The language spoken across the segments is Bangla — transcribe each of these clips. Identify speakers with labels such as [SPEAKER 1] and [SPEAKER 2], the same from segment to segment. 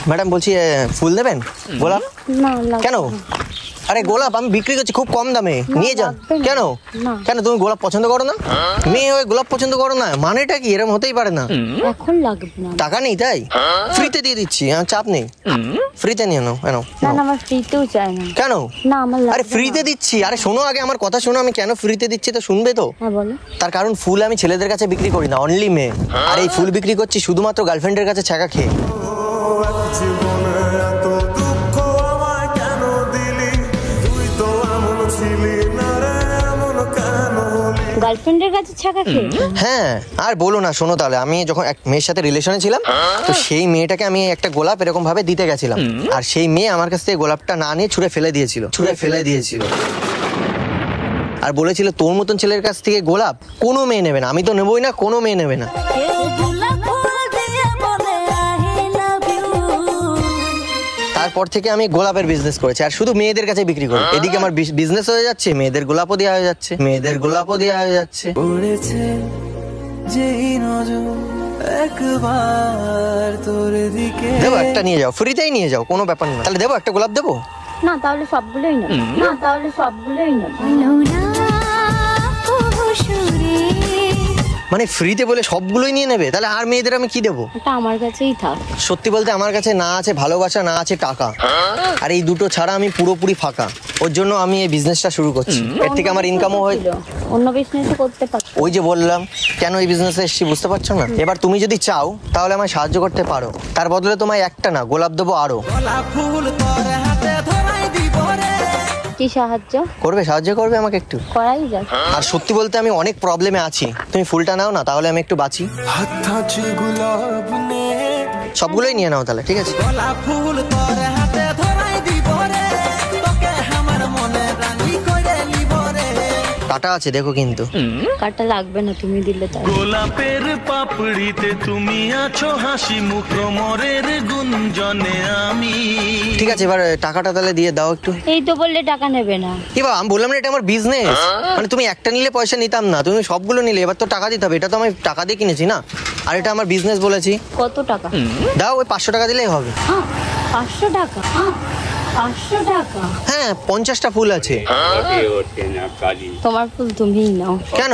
[SPEAKER 1] ম্যাডাম বলছি ফুল দেবেন? গোলাপ?
[SPEAKER 2] না
[SPEAKER 1] কেন? আরে গোলাপ আমি বিক্রি করছি খুব কম দামে, নিয়ে যান। কেন কেন তুমি গোলাপ পছন্দ করো না? মেয়ে হয়ে গোলাপ পছন্দ করো না, মানেটা কি? এরকম হতেই পারে না।
[SPEAKER 2] এখন লাগবে না,
[SPEAKER 1] টাকা নেই তাই ফ্রিতে দিয়ে দিচ্ছি, চাপ নেই, ফ্রিতে নিয়ে নাও।
[SPEAKER 2] না আমার ফ্রিতেও চাই না।
[SPEAKER 1] কেন?
[SPEAKER 2] না আমার লাগবে।
[SPEAKER 1] আরে ফ্রিতে দিচ্ছি। আরে শোনো আগে আমার কথা শোনো, আমি কেন ফ্রিতে দিচ্ছি তো শুনবে তো।
[SPEAKER 2] হ্যাঁ বলো।
[SPEAKER 1] তার কারণ ফুল আমি ছেলেদের কাছে বিক্রি করি না, অনলি মেয়ে। আর এই ফুল বিক্রি করছি শুধুমাত্র গার্লফ্রেন্ডের কাছে ছাকা খেয়ে।
[SPEAKER 2] গার্লফ্রেন্ডের কাছে ছাকা খেয়ে?
[SPEAKER 1] হ্যাঁ আর বলো না, শোনো তাহলে। আমি যখন এক মেয়ের সাথে রিলেশনে ছিলাম, তো সেই মেয়েটাকে আমি একটা গোলাপ এরকম ভাবে দিতে গেছিলাম, আর সেই মেয়ে আমার কাছ থেকে গোলাপটা না নিয়ে ছুঁড়ে ফেলে দিয়েছিল আর বলেছিল তোর মতন ছেলের কাছ থেকে গোলাপ কোনো মেয়ে নেবে না। আমি তো নেবই না, কোনো মেয়ে নেবে না। তারপর থেকে আমি গোলাপের বিজনেস করেছি, আর শুধু মেয়েদের কাছে বিক্রি করি। এদিকে আমার বিজনেস হয়ে যাচ্ছে, মেয়েদের গোলাপও দেওয়া হয়ে যাচ্ছে। দেবো একটা নিয়ে যাও, ফ্রিতেই নিয়ে যাও, কোনো ব্যাপার না। তাহলে দেবো একটা গোলাপ দেবো?
[SPEAKER 2] না তাহলে সবগুলোই না।
[SPEAKER 1] মানে ফ্রিতে বলে সবগুলোই নিয়ে নেবে? তাহলে আর মেয়েদের আমি কি দেবো?
[SPEAKER 2] এটা আমার কাছেই থাক।
[SPEAKER 1] সত্যি বলতে আমার কাছে না আছে ভালোবাসা, না আছে টাকা, আর এই দুটো ছাড়া আমি পুরোপুরি ফাঁকা। ওর জন্য আমি এই বিজনেসটা শুরু করছি। এর থেকে আমার ইনকামও হয়।
[SPEAKER 2] অন্য বিজনেসও করতে পারো।
[SPEAKER 1] ওই যে বললাম কেন এই বিজনেসে এসেছি, বুঝতে পারছো না? এবার তুমি যদি চাও তাহলে আমায় সাহায্য করতে পারো। তার বদলে তোমায় একটা না গোলাপ দেবো আরো।
[SPEAKER 2] কি সাহায্য
[SPEAKER 1] করবে আমাকে একটু?
[SPEAKER 2] করাই যাক।
[SPEAKER 1] আর সত্যি বলতে আমি অনেক প্রবলেমে আছি, তুমি ফুলটা নাও না, তাহলে আমি একটু বাঁচি। সবগুলোই নিয়ে নাও তাহলে, ঠিক আছে? কাটা আছে দেখো কিন্তু।
[SPEAKER 2] কাটা লাগবে না, তুমি দিলে তাই।
[SPEAKER 3] গোলাপের পাপড়িতে তুমি আছো, হাসি মুখ মোরের গুঞ্জনে আমি।
[SPEAKER 1] ঠিক আছে এবার টাকাটা তাহলে দিয়ে দাও একটু।
[SPEAKER 2] এই তো বললে টাকা নেবে না।
[SPEAKER 1] কি বা আমি বললাম না এটা আমার বিজনেস। মানে তুমি একটা নিলে পয়সা নিতাম না, তুমি সবগুলো নিলে, এবার তো টাকা দিতে হবে। এটা তো আমি টাকা দিয়ে কিনেছি না, আর এটা আমার বিজনেস বলেছি।
[SPEAKER 2] কত টাকা?
[SPEAKER 1] দাও ওই 500 টাকা দিলেই হবে।
[SPEAKER 2] 500 টাকা? 500 টাকা?
[SPEAKER 1] হ্যাঁ 50টা ফুল আছে।
[SPEAKER 2] তোমার ফুল তুমিই নাও।
[SPEAKER 1] কেন?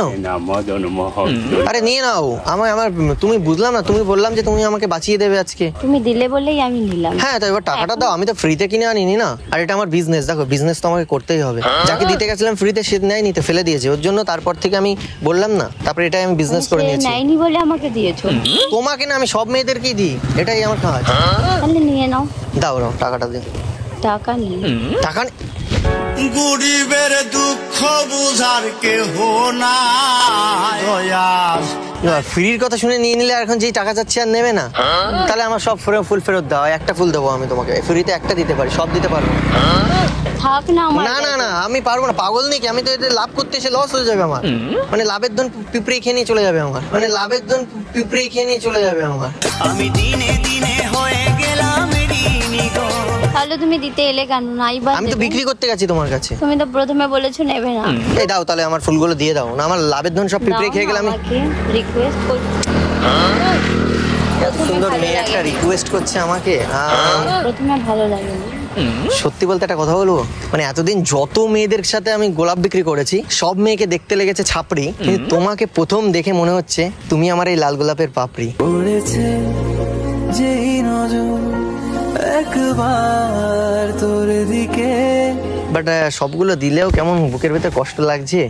[SPEAKER 1] আরে নিয়ে নাও। আমার তুমি বুঝলাম না, তুমি বললাম যে তুমি আমাকে বাঁচিয়ে দেবে আজকে।
[SPEAKER 2] তুমি দিলে বলেই আমি নিলাম।
[SPEAKER 1] হ্যাঁ তো এবার টাকাটা দাও, আমি তো ফ্রিতে কিনে আনিনি না। আর এটা আমার বিজনেস, দেখো বিজনেস তো আমাকে করতেই হবে। যাকে দিতে গেছিলাম ফ্রিতে সে নেয়নি, তো ফেলে দিয়েছে। ওর জন্য তারপর থেকে আমি বললাম না, তারপরে এটাই আমি বিজনেস করে নিয়েছি।
[SPEAKER 2] নেয়নি বলে আমাকে দিয়েছো?
[SPEAKER 1] তোমাকে না, আমি সব মেয়েদেরকেই দিই, এটাই আমার কাজ।
[SPEAKER 2] তাহলে নিয়ে নাও।
[SPEAKER 1] দাও টাকাটা দিও।
[SPEAKER 2] টাকা নেই।
[SPEAKER 1] টাকা
[SPEAKER 4] গরিবের দুঃখ বুঝার কেহ নাই।
[SPEAKER 1] ফ্রির কথা শুনে নিয়ে নিলে, এখন যেই টাকা চাচ্ছি আর নেবে না, তাহলে আমার সব ফুল ফেরত দাও। একটা ফুল দেবো আমি তোমাকে, ফ্রিতে একটা দিতে পারি, সব দিতে পারবো
[SPEAKER 2] থাক না আমার।
[SPEAKER 1] না আমি পারবো না। পাগল নাকি আমি? তো এতে লাভ করতে এসে লস হয়ে যাবে আমার। মানে লাভের ধন পিঁপড়ে খেয়ে নিয়ে চলে যাবে আমার।
[SPEAKER 4] আমি দিনে দিনে হয়ে গেলাম ঋণী গো।
[SPEAKER 2] তাহলে তুমি দিতে এলে কেন? নাই বা
[SPEAKER 1] আমি তো বিক্রি করতে গেছি তোমার কাছে।
[SPEAKER 2] তুমি তো প্রথমে বলেছো নেবে না।
[SPEAKER 1] এই দাও তাহলে আমার ফুলগুলো দিয়ে দাও না, আমার লাভের ধন সব পিঁপড়ে খেয়ে গেলাম।
[SPEAKER 2] আমাকে রিকোয়েস্ট করছি।
[SPEAKER 1] এত সুন্দর মেয়ে একটা রিকোয়েস্ট করছে আমাকে।
[SPEAKER 2] প্রথমে ভালো লাগে।
[SPEAKER 1] সত্যি বলতে একটা কথা বলবো, মানে এতদিন যত মেয়েদের সাথে আমি গোলাপ বিক্রি করেছি, সব মেয়েকে দেখতে লেগেছে ছাপড়ি, কিন্তু তোমাকে প্রথম দেখে মনে হচ্ছে তুমি আমার এই লাল গোলাপের পাপড়ি। একবার তোর দিকে, বাট সবগুলো দিলেও কেমন বুকের ভেতর কষ্ট লাগছে।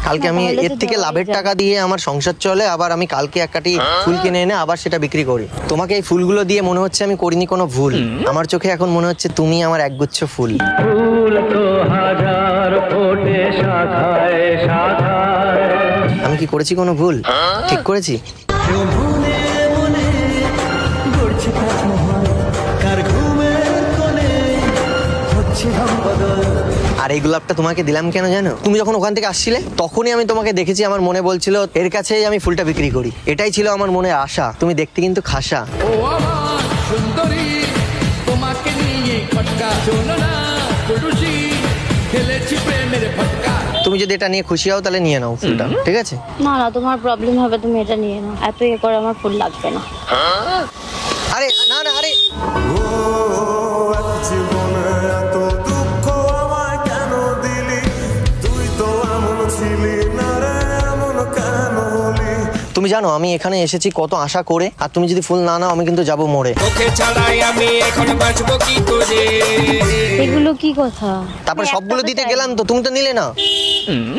[SPEAKER 1] কালকে আমি এর থেকে লাভের টাকা দিয়ে আমার সংসার চলে, আবার আমি কালকে এক কাটি ফুল কিনে এনে আবার সেটা বিক্রি করি। তোমাকে এই ফুলগুলো দিয়ে মনে হচ্ছে আমি করিনি কোনো ভুল। আমার চোখে এখন মনে হচ্ছে তুমি আমার একগুচ্ছ ফুল। আমি কি করেছি কোনো ভুল? ঠিক করেছি? আর এই গোলাপটা তোমাকে দিলাম কেন জানো? তুমি যখন ওখান থেকে আসছিলে তখনই আমি তোমাকে দেখেছি, আমার মনে বলছিল এর কাছেই আমি ফুলটা বিক্রি করি। এটাই ছিল আমার মনে আশা। তুমি দেখতে কিন্তু খাসা।
[SPEAKER 5] ও আমার সুন্দরী, তোমাকে নিয়ে খটকা শোনো না পুরুষি,
[SPEAKER 1] তুমি যদি এটা নিয়ে খুশি হও তাহলে নিয়ে নাও ফুলটা, ঠিক আছে?
[SPEAKER 2] না না, তোমার প্রবলেম হবে, তুমি এটা নিয়ে নাও। এত ইয়ে করে আমার ফুল লাগবে না।
[SPEAKER 1] আরে না না, আরে
[SPEAKER 5] জীবনে এত দুঃখ আমায় কেন দিলি, তুই তো এমন ছিলি না রে, এমন কেন হলি।
[SPEAKER 1] তুমি জানো আমি এখানে এসেছি কত আশা করে, আর তুমি যদি ফুল না নাও আমি কিন্তু যাবো মরে।
[SPEAKER 6] তোকে ছাড়াই আমি এখন বাঁচবো কি করে?
[SPEAKER 2] এগুলো কি কথা?
[SPEAKER 1] তারপর
[SPEAKER 2] আমি
[SPEAKER 1] সবগুলো
[SPEAKER 2] একটা
[SPEAKER 1] দিতে
[SPEAKER 2] চাই।
[SPEAKER 1] গেলাম তো তুমি তো নিলে না।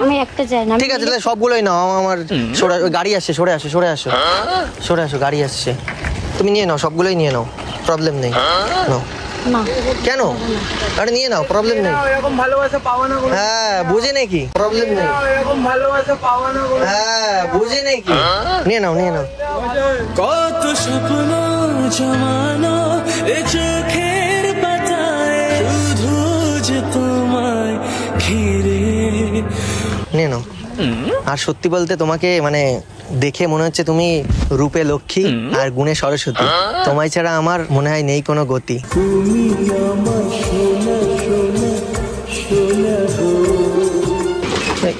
[SPEAKER 2] আমি একটা চাই না।
[SPEAKER 1] ঠিক আছে তাহলে সবগুলোই নাও। আমার সরে গাড়ি আসছে, সরে আসো সরে আসো সরে আসো, গাড়ি আসছে। তুমি নিয়ে নাও, সবগুলোই নিয়ে নাও, প্রবলেম নেই। নাও।
[SPEAKER 2] না
[SPEAKER 1] কেন? আরে নিয়ে নাও, প্রবলেম নেই।
[SPEAKER 7] এরকম ভালোবাসা পাওয়া না কোনো,
[SPEAKER 1] হ্যাঁ বুঝে নাকি, প্রবলেম নেই।
[SPEAKER 7] এরকম ভালোবাসা পাওয়া না কোনো।
[SPEAKER 1] হ্যাঁ বুঝে নাকি, নিয়ে নাও নিয়ে নাও।
[SPEAKER 3] কত স্বপ্ন জমানো এ চোখের পাতায়, শুধু যে তোমায় ঘিরে।
[SPEAKER 1] নিয়ে নাও। আর সত্যি বলতে তোমাকে মানে দেখে মনে হচ্ছে তুমি রূপে লক্ষ্মী আর গুণে সরস্বতী। তোমায় ছাড়া আমার মনে হয় নেই কোনো গতি।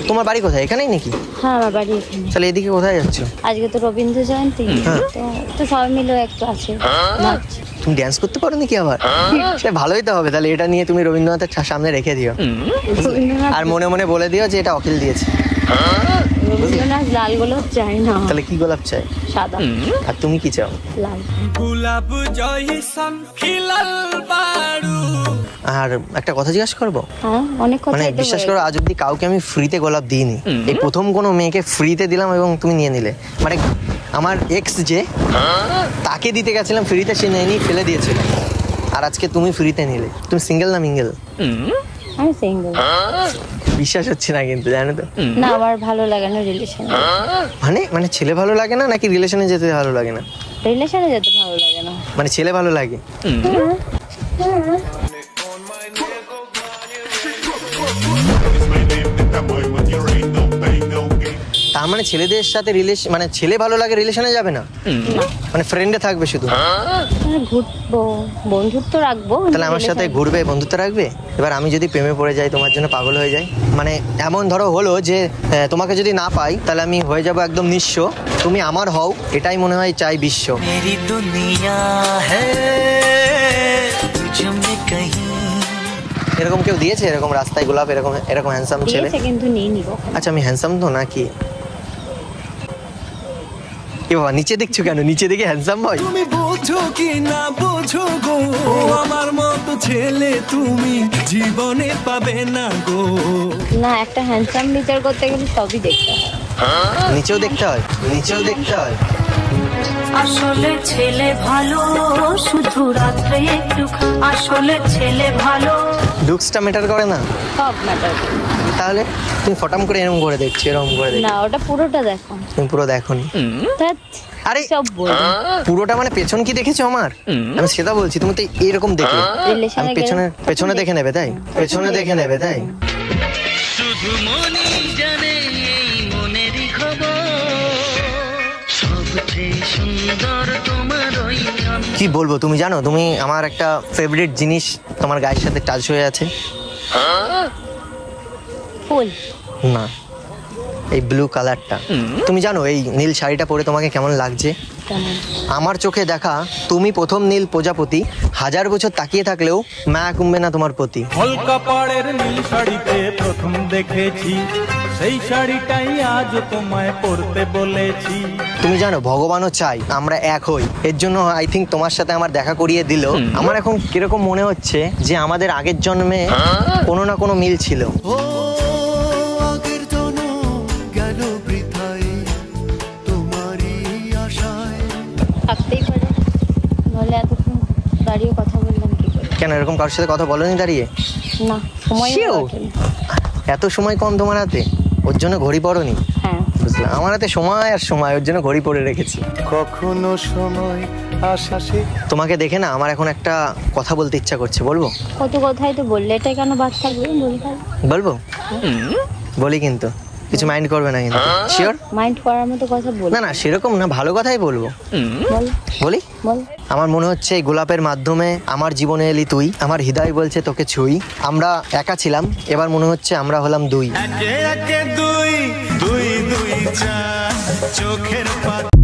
[SPEAKER 1] তোমার বাড়ি কোথায়? এখানেই নাকি?
[SPEAKER 2] হ্যাঁ, আমার বাড়ি এখানে।
[SPEAKER 1] তাহলে এদিকে কোথায় যাচ্ছ?
[SPEAKER 2] আজকে তো রবীন্দ্র জয়ন্তী, তো সবাই মিলে একটু আছে নাচ।
[SPEAKER 1] তুমি ড্যান্স করতে পারো নাকি আবার? সে ভালোই তো হবে। তাহলে এটা নিয়ে তুমি রবীন্দ্রনাথের সামনে রেখে দিও, আর মনে মনে বলে দিও যে এটা অখিল দিয়েছে।
[SPEAKER 2] রবীন্দ্রনাথ লাল গোলাপ চাই না,
[SPEAKER 1] তাহলে কি গোলাপ চাই?
[SPEAKER 2] সাদা।
[SPEAKER 1] আর তুমি কি চাও?
[SPEAKER 2] লাল।
[SPEAKER 3] গোলাপ জয়সন খিলাল বাড়ু।
[SPEAKER 1] আর একটা কথা জিজ্ঞাসা করবো?
[SPEAKER 2] হ্যাঁ, অনেক কথা।
[SPEAKER 1] মানে বিশ্বাস করো আজ অব্দি কাউকে আমি ফ্রিতে গোলাপ দিইনি। এই প্রথম কোনো মেয়েকে ফ্রিতে দিলাম এবং তুমি নিয়ে নিলে। মানে আমার এক্স যে, তাকে দিতে গেছিলাম ফ্রিতে, সে নেয়নি, ফেলে দিয়েছিল। আর আজকে তুমি ফ্রিতে নিলে। তুমি সিঙ্গেল না মিঙ্গেল?
[SPEAKER 2] আমি সিঙ্গেল।
[SPEAKER 1] বিশ্বাস হচ্ছে না কিন্তু, জানো তো।
[SPEAKER 2] না, আমার ভালো লাগে না রিলেশনে।
[SPEAKER 1] মানে মানে ছেলে ভালো লাগে না নাকি রিলেশনে যেতে ভালো লাগে না?
[SPEAKER 2] রিলেশনে যেতে ভালো লাগে না।
[SPEAKER 1] মানে ছেলে ভালো লাগে। তার মানে ছেলেদের সাথে রিলেশন, মানে ছেলে ভালো লাগে রিলেশনে যাবে না, মানে ফ্রেন্ডে থাকবে শুধু।
[SPEAKER 2] ঘুরবো, বন্ধুত্ব রাখবো।
[SPEAKER 1] তাহলে আমার সাথে ঘুরবে, বন্ধুত্ব রাখবে। এবার আমি যদি প্রেমে পড়ে যাই, তোমার জন্য পাগল হয়ে যাই, মানে এমন ধরো হলো যে তোমাকে যদি না পাই তাহলে আমি হয়ে যাব একদম নিঃস্ব। তুমি আমার হও, এটাই মনে হয় চাই বিশ্ব।
[SPEAKER 4] मेरी दुनिया है तुझ में कहीं।
[SPEAKER 1] এরকম কেউ দিয়েছে এরকম রাস্তায় গোলাপ, এরকম এরকম হ্যান্ডসাম ছেলে?
[SPEAKER 2] দিয়েছে কিন্তু নিইনি কখনো।
[SPEAKER 1] আচ্ছা আমি হ্যান্ডসাম তো নাকি? এ বাবা, নিচে দেখছো কেন? নিচে দেখে হ্যান্ডসাম হয়?
[SPEAKER 3] তুমি বোঝো কি না বোঝো গো, আমার মতো ছেলে তুমি জীবনে পাবে না গো।
[SPEAKER 2] না, একটা হ্যান্ডসাম বিচার করতে গেলে সবই দেখতে হয়।
[SPEAKER 1] নিচেও দেখতে হয়, নিচেও দেখতে হয়।
[SPEAKER 8] আসলে ছেলে ভালো শুধু রাত্রে একটু, আসলে ছেলে ভালো।
[SPEAKER 1] লুকসটা ম্যাটার করে না?
[SPEAKER 2] সব ম্যাটার।
[SPEAKER 1] তাহলে তুমি ফটাম করে এরকম করে দেখছো, এরকম করে দেখছো।
[SPEAKER 2] না, ওটা পুরোটা দেখো।
[SPEAKER 1] তুমি পুরো দেখোনি।
[SPEAKER 2] ধ্যাৎ,
[SPEAKER 1] আরে
[SPEAKER 2] সব বলবো।
[SPEAKER 1] পুরোটা মানে পেছন কি দেখেছো আমার? আমি সেটা বলছি, তুমি তো এরকম দেখলে।
[SPEAKER 2] রিলেশনে
[SPEAKER 1] আমি পেছনে পেছনে দেখে নেবে তাই? পেছনে দেখে নেবে তাই?
[SPEAKER 3] শুধু মনই জানে এই মনেরই খবর, সবচেয়ে সুন্দর তোমার ওই
[SPEAKER 1] কি বলবো, তুমি জানো তুমি আমার একটা ফেভারিট জিনিস তোমার গায়ের সাথে টাচ হয়ে আছে।
[SPEAKER 2] ফুল।
[SPEAKER 1] না, এই ব্লু কালারটা। তুমি জানো এই নীল শাড়িটা পরে তোমাকে কেমন লাগছে?
[SPEAKER 2] কেমন?
[SPEAKER 1] আমার চোখে দেখা তুমি প্রথম নীল প্রজাপতি। 1000 বছর তাকিয়ে থাকলেও মায়া কমবে না তোমার প্রতি।
[SPEAKER 9] হলকা পাড়ের নীল শাড়িতে প্রথম দেখেছি, সেই শাড়িটাই আজ তোমায় পরতে বলেছি।
[SPEAKER 1] তুমি জানো ভগবানও চাই আমরা এক হই, এর জন্য আই থিঙ্ক তোমার সাথে আমার দেখা করিয়ে দিল। আমার এখন কিরকম মনে হচ্ছে যে আমাদের আগের জন্মে কোনো না কোনো মিল ছিল।
[SPEAKER 5] ও আগের জনম গেল বৃথায় তোমারই আশায়।
[SPEAKER 2] থাকতেই পারে, নাহলে এতক্ষণ দাঁড়িয়ে কথা বললাম কি করে?
[SPEAKER 1] কেন এরকম কারোর সাথে কথা বলোনি দাঁড়িয়ে?
[SPEAKER 2] না, সময়
[SPEAKER 1] Sure. এত সময় কম তোমার হাতে, ওর জন্য ঘড়ি পরনি?
[SPEAKER 2] হ্যাঁ।
[SPEAKER 1] বুঝলাম, আমার হাতে সময় আর সময়, ওর জন্য ঘড়ি পরে রেখেছি।
[SPEAKER 5] কখনো সময় আশাসে।
[SPEAKER 1] তোমাকে দেখে না আমার এখন একটা কথা বলতে ইচ্ছা করছে, বলবো?
[SPEAKER 2] কত কথাই তো বললে, এটা কেন বাদ থাকবে? বলতে
[SPEAKER 1] বলবো? বলি কিন্তু কিছু মাইন্ড করবে না কিন্তু, শিওর?
[SPEAKER 2] মাইন্ড করার মতো কথা বল।
[SPEAKER 1] না না সেরকম না, ভালো কথাই বলবো।
[SPEAKER 2] বল
[SPEAKER 1] বলি?
[SPEAKER 2] বল।
[SPEAKER 1] আমার মনে হচ্ছে এই গোলাপের মাধ্যমে আমার জীবনে এলি তুই, আমার হৃদয় বলছে তোকে ছুঁই। আমরা একা ছিলাম, এবার মনে হচ্ছে আমরা হলাম দুই।
[SPEAKER 3] একে একে দুই দুই দুই চার চোখের পাতা